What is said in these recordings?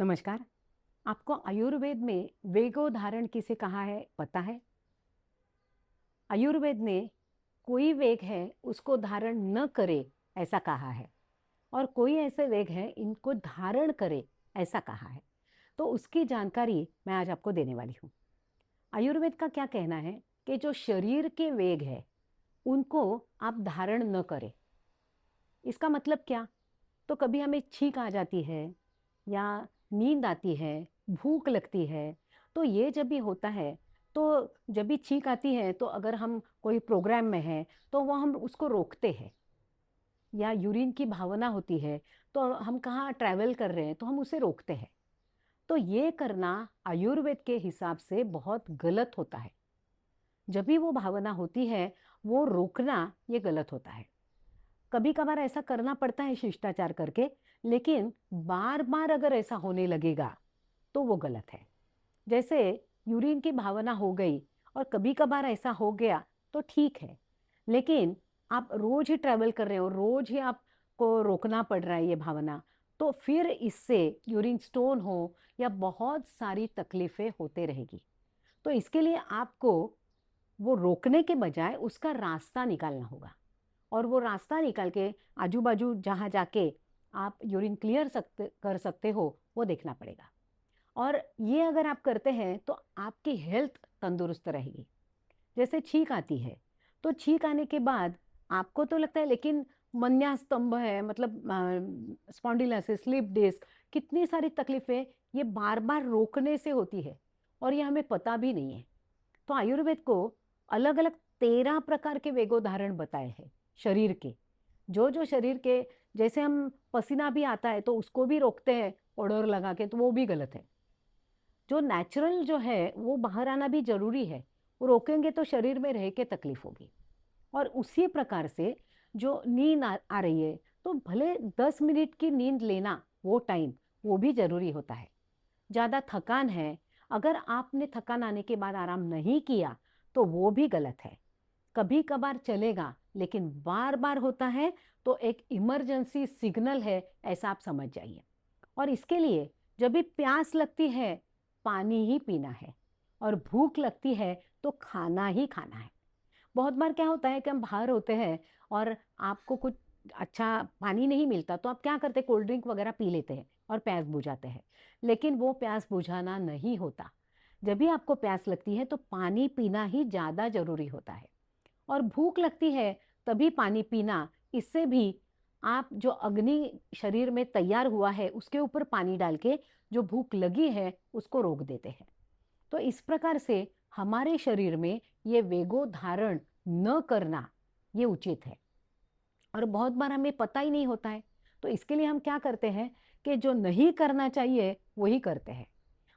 नमस्कार। आपको आयुर्वेद में वेगोधारण किसे कहा है पता है? आयुर्वेद ने कोई वेग है उसको धारण न करे ऐसा कहा है और कोई ऐसे वेग है इनको धारण करे ऐसा कहा है। तो उसकी जानकारी मैं आज आपको देने वाली हूँ। आयुर्वेद का क्या कहना है कि जो शरीर के वेग है उनको आप धारण न करें। इसका मतलब क्या? तो कभी हमें छींक आ जाती है या नींद आती है, भूख लगती है, तो ये जब भी होता है, तो जब भी छींक आती है तो अगर हम कोई प्रोग्राम में हैं, तो वो हम उसको रोकते हैं। या यूरिन की भावना होती है, तो हम कहाँ ट्रैवल कर रहे हैं, तो हम उसे रोकते हैं। तो ये करना आयुर्वेद के हिसाब से बहुत गलत होता है। जब भी वो भावना होती है, वो रोकना ये गलत होता है। कभी कभार ऐसा करना पड़ता है शिष्टाचार करके, लेकिन बार बार अगर ऐसा होने लगेगा तो वो गलत है। जैसे यूरिन की भावना हो गई और कभी कभार ऐसा हो गया तो ठीक है, लेकिन आप रोज ही ट्रैवल कर रहे हो, रोज ही आपको रोकना पड़ रहा है ये भावना, तो फिर इससे यूरिन स्टोन हो या बहुत सारी तकलीफें होते रहेगी। तो इसके लिए आपको वो रोकने के बजाय उसका रास्ता निकालना होगा और वो रास्ता निकाल के आजू बाजू जहाँ जाके आप यूरिन क्लियर कर सकते हो वो देखना पड़ेगा। और ये अगर आप करते हैं तो आपकी हेल्थ तंदुरुस्त रहेगी। जैसे छींक आती है, तो छींक आने के बाद आपको तो लगता है लेकिन मन्या स्तंभ है, मतलब स्पॉन्डिलोसिस, स्लिप डिस्क, कितनी सारी तकलीफें ये बार बार रोकने से होती है और ये हमें पता भी नहीं है। तो आयुर्वेद को अलग अलग 13 प्रकार के वेगोधारण बताए हैं शरीर के। जो जो शरीर के, जैसे हम पसीना भी आता है तो उसको भी रोकते हैं ओडोर लगा के, तो वो भी गलत है। जो नेचुरल जो है वो बाहर आना भी जरूरी है, वो रोकेंगे तो शरीर में रह के तकलीफ होगी। और उसी प्रकार से जो नींद आ रही है, तो भले 10 मिनट की नींद लेना वो टाइम, वो भी जरूरी होता है। ज़्यादा थकान है, अगर आपने थकान आने के बाद आराम नहीं किया तो वो भी गलत है। कभी कभार चलेगा, लेकिन बार बार होता है तो एक इमरजेंसी सिग्नल है ऐसा आप समझ जाइए। और इसके लिए जब भी प्यास लगती है, पानी ही पीना है और भूख लगती है तो खाना ही खाना है। बहुत बार क्या होता है कि हम बाहर होते हैं और आपको कुछ अच्छा पानी नहीं मिलता, तो आप क्या करते हैं, कोल्ड ड्रिंक वगैरह पी लेते हैं और प्यास बुझाते हैं। लेकिन वो प्यास बुझाना नहीं होता। जब भी आपको प्यास लगती है तो पानी पीना ही ज़्यादा जरूरी होता है। और भूख लगती है तभी पानी पीना, इससे भी आप जो अग्नि शरीर में तैयार हुआ है उसके ऊपर पानी डाल के जो भूख लगी है उसको रोक देते हैं। तो इस प्रकार से हमारे शरीर में ये वेगो धारण न करना ये उचित है। और बहुत बार हमें पता ही नहीं होता है, तो इसके लिए हम क्या करते हैं कि जो नहीं करना चाहिए वही करते हैं।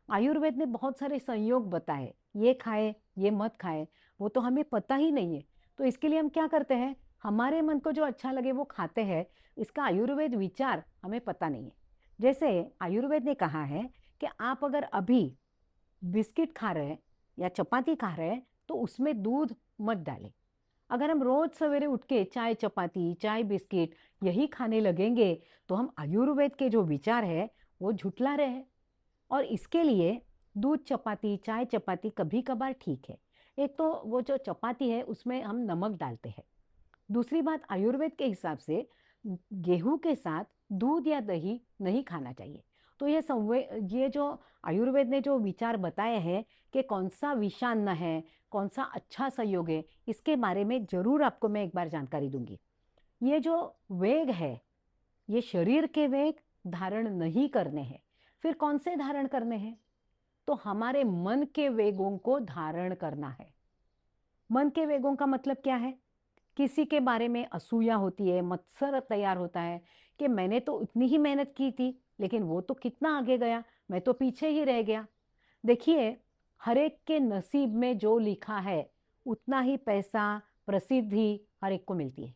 आयुर्वेद ने बहुत सारे संयोग बताए, ये खाए ये मत खाए, वो तो हमें पता ही नहीं है। तो इसके लिए हम क्या करते हैं, हमारे मन को जो अच्छा लगे वो खाते हैं। इसका आयुर्वेद विचार हमें पता नहीं है। जैसे आयुर्वेद ने कहा है कि आप अगर अभी बिस्किट खा रहे हैं या चपाती खा रहे हैं तो उसमें दूध मत डालें। अगर हम रोज सवेरे उठ के चाय चपाती, चाय बिस्किट यही खाने लगेंगे तो हम आयुर्वेद के जो विचार है वो झुठला रहे हैं। और इसके लिए दूध चपाती, चाय चपाती कभी कभार ठीक है। एक तो वो जो चपाती है उसमें हम नमक डालते हैं। दूसरी बात, आयुर्वेद के हिसाब से गेहूं के साथ दूध या दही नहीं खाना चाहिए। तो ये जो आयुर्वेद ने जो विचार बताए हैं कि कौन सा विषान्न है, कौन सा अच्छा संयोग है, इसके बारे में जरूर आपको मैं एक बार जानकारी दूंगी। ये जो वेग है, ये शरीर के वेग धारण नहीं करने हैं। फिर कौन से धारण करने हैं? तो हमारे मन के वेगों को धारण करना है। मन के वेगों का मतलब क्या है? किसी के बारे में असूया होती है, मत्सर तैयार होता है कि मैंने तो इतनी ही मेहनत की थी लेकिन वो तो कितना आगे गया, मैं तो पीछे ही रह गया। देखिए, हर एक के नसीब में जो लिखा है उतना ही पैसा, प्रसिद्धि हर एक को मिलती है।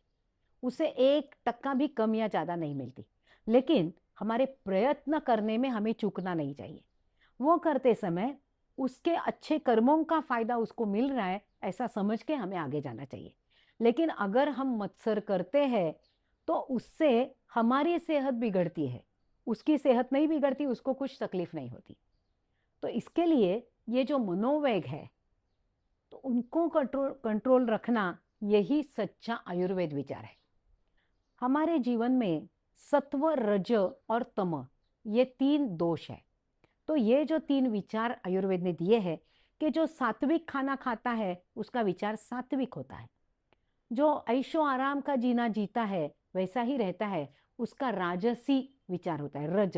उसे 1% भी कम या ज्यादा नहीं मिलती। लेकिन हमारे प्रयत्न करने में हमें चूकना नहीं चाहिए। वो करते समय उसके अच्छे कर्मों का फायदा उसको मिल रहा है ऐसा समझ के हमें आगे जाना चाहिए। लेकिन अगर हम मत्सर करते हैं तो उससे हमारी सेहत बिगड़ती है, उसकी सेहत नहीं बिगड़ती, उसको कुछ तकलीफ नहीं होती। तो इसके लिए ये जो मनोवेग है, तो उनको कंट्रोल कंट्रोल रखना, यही सच्चा आयुर्वेद विचार है। हमारे जीवन में सत्व, रज और तम, ये 3 दोष है। तो ये जो 3 विचार आयुर्वेद ने दिए हैं कि जो सात्विक खाना खाता है उसका विचार सात्विक होता है, जो ऐशो आराम का जीना जीता है वैसा ही रहता है, उसका राजसी विचार होता है, रज।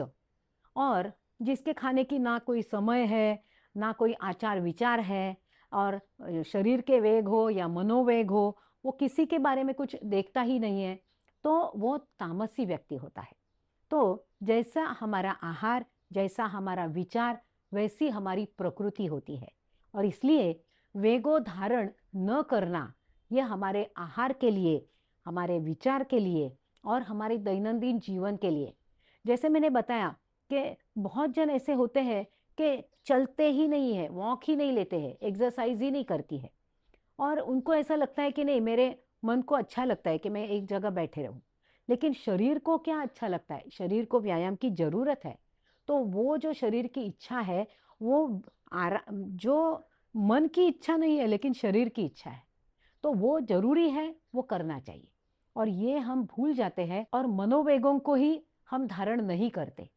और जिसके खाने की ना कोई समय है, ना कोई आचार विचार है, और शरीर के वेग हो या मनोवेग हो, वो किसी के बारे में कुछ देखता ही नहीं है, तो वो तामसी व्यक्ति होता है। तो जैसा हमारा आहार, जैसा हमारा विचार, वैसी हमारी प्रकृति होती है। और इसलिए वेगो धारण न करना, यह हमारे आहार के लिए, हमारे विचार के लिए और हमारे दैनंदिन जीवन के लिए, जैसे मैंने बताया कि बहुत जन ऐसे होते हैं कि चलते ही नहीं है, वॉक ही नहीं लेते हैं, एक्सरसाइज ही नहीं करती है, और उनको ऐसा लगता है कि नहीं, मेरे मन को अच्छा लगता है कि मैं एक जगह बैठे रहूं। लेकिन शरीर को क्या अच्छा लगता है? शरीर को व्यायाम की जरूरत है। तो वो जो शरीर की इच्छा है, वो जो मन की इच्छा नहीं है लेकिन शरीर की इच्छा है, तो वो जरूरी है, वो करना चाहिए। और ये हम भूल जाते हैं और मनोवेगों को ही हम धारण नहीं करते।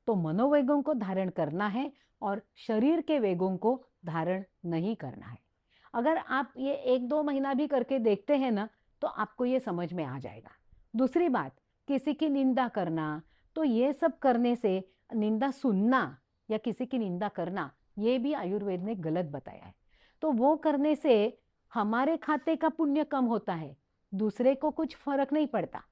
तो मनोवेगों को धारण करना है और शरीर के वेगों को धारण नहीं करना है। अगर आप ये 1-2 महीना भी करके देखते हैं ना, तो आपको ये समझ में आ जाएगा। दूसरी बात, किसी की निंदा करना, तो ये सब करने से, निंदा सुनना या किसी की निंदा करना, ये भी आयुर्वेद ने गलत बताया है। तो वो करने से हमारे खाते का पुण्य कम होता है, दूसरे को कुछ फर्क नहीं पड़ता।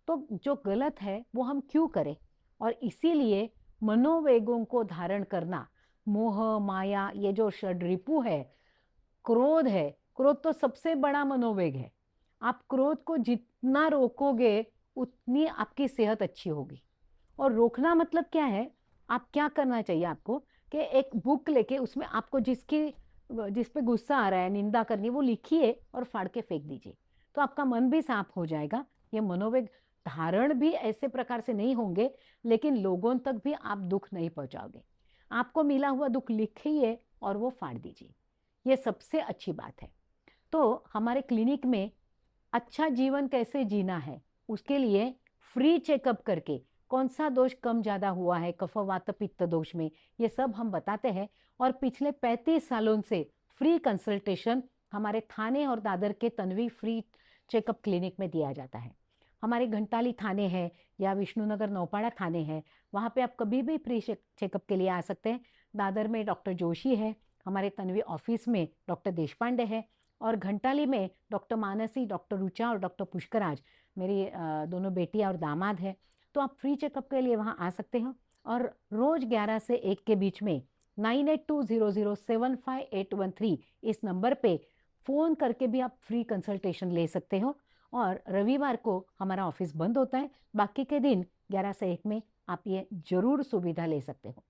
तो जो गलत है वो हम क्यों करें? और इसीलिए मनोवेगों को धारण करना, मोह माया, ये जो षड्रिपु है, क्रोध है, क्रोध तो सबसे बड़ा मनोवेग है। आप क्रोध को जितना रोकोगे उतनी आपकी सेहत अच्छी होगी। और रोकना मतलब क्या है? आप क्या करना चाहिए आपको कि एक बुक लेके उसमें आपको जिस पे गुस्सा आ रहा है, निंदा करनी है, वो लिखिए और फाड़ के फेंक दीजिए। तो आपका मन भी साफ हो जाएगा। ये मनोवेग धारण भी ऐसे प्रकार से नहीं होंगे, लेकिन लोगों तक भी आप दुख नहीं पहुंचाओगे। आपको मिला हुआ दुख लिखिए और वो फाड़ दीजिए। ये सबसे अच्छी बात है। तो हमारे क्लिनिक में अच्छा जीवन कैसे जीना है, उसके लिए फ्री चेकअप करके कौन सा दोष कम ज्यादा हुआ है कफ वात पित्त दोष में, ये सब हम बताते हैं। और पिछले 35 सालों से फ्री कंसल्टेशन हमारे थाने और दादर के तन्वी फ्री चेकअप क्लिनिक में दिया जाता है। हमारे घंटाली थाने हैं या विष्णुनगर नौपाड़ा थाने हैं, वहाँ पे आप कभी भी फ्री चेकअप के लिए आ सकते हैं। दादर में डॉक्टर जोशी है, हमारे तन्वी ऑफिस में डॉक्टर देशपांडे है, और घंटाली में डॉक्टर मानसी, डॉक्टर रुचा और डॉक्टर पुष्कराज, मेरी दोनों बेटियां और दामाद है। तो आप फ्री चेकअप के लिए वहाँ आ सकते हो। और रोज 11 से 1 के बीच में 9820075813 इस नंबर पे फ़ोन करके भी आप फ्री कंसल्टेशन ले सकते हो। और रविवार को हमारा ऑफिस बंद होता है, बाकी के दिन 11 से 1 में आप ये जरूर सुविधा ले सकते हो।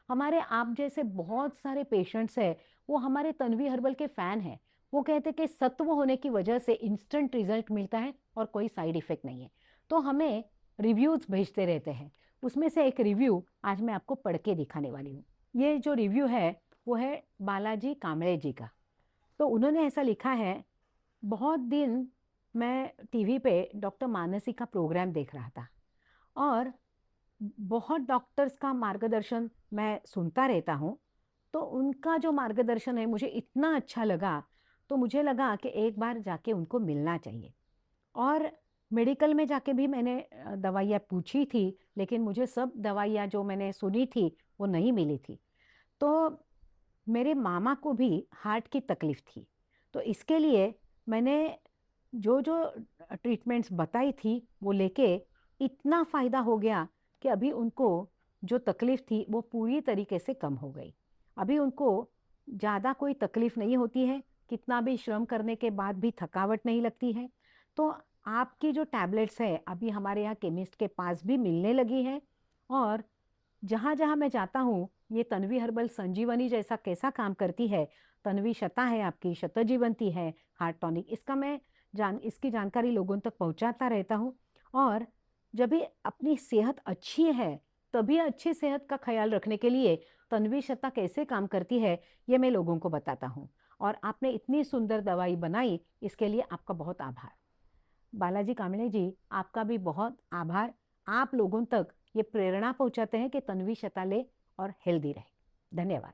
हमारे आप जैसे बहुत सारे पेशेंट्स हैं, वो हमारे तन्वी हर्बल के फैन हैं। वो कहते हैं कि सत्व होने की वजह से इंस्टेंट रिजल्ट मिलता है और कोई साइड इफेक्ट नहीं है। तो हमें रिव्यूज भेजते रहते हैं। उसमें से एक रिव्यू आज मैं आपको पढ़ के दिखाने वाली हूँ। ये जो रिव्यू है वो है बालाजी कांबळे जी का। तो उन्होंने ऐसा लिखा है, बहुत दिन मैं टीवी पे डॉक्टर मानसी का प्रोग्राम देख रहा था और बहुत डॉक्टर्स का मार्गदर्शन मैं सुनता रहता हूँ। तो उनका जो मार्गदर्शन है मुझे इतना अच्छा लगा, तो मुझे लगा कि एक बार जाके उनको मिलना चाहिए। और मेडिकल में जाके भी मैंने दवाइयाँ पूछी थी, लेकिन मुझे सब दवाइयाँ जो मैंने सुनी थी वो नहीं मिली थी। तो मेरे मामा को भी हार्ट की तकलीफ थी, तो इसके लिए मैंने जो जो ट्रीटमेंट्स बताई थी वो लेके इतना फ़ायदा हो गया कि अभी उनको जो तकलीफ थी वो पूरी तरीके से कम हो गई। अभी उनको ज़्यादा कोई तकलीफ नहीं होती है, कितना भी श्रम करने के बाद भी थकावट नहीं लगती है। तो आपकी जो टैबलेट्स है अभी हमारे यहाँ केमिस्ट के पास भी मिलने लगी है। और जहाँ जहाँ मैं जाता हूँ, ये तन्वी हर्बल संजीवनी जैसा कैसा काम करती है, तन्वी शता है आपकी, शतजीवंती है, हार्ट टॉनिक, इसका मैं इसकी जानकारी लोगों तक पहुँचाता रहता हूँ। और जब भी अपनी सेहत अच्छी है तभी अच्छी सेहत का ख्याल रखने के लिए तन्वी शता कैसे काम करती है, ये मैं लोगों को बताता हूँ। और आपने इतनी सुंदर दवाई बनाई, इसके लिए आपका बहुत आभार। बालाजी कांबळे जी, आपका भी बहुत आभार। आप लोगों तक ये प्रेरणा पहुंचाते हैं कि तन्वी शता ले और हेल्दी रहे। धन्यवाद।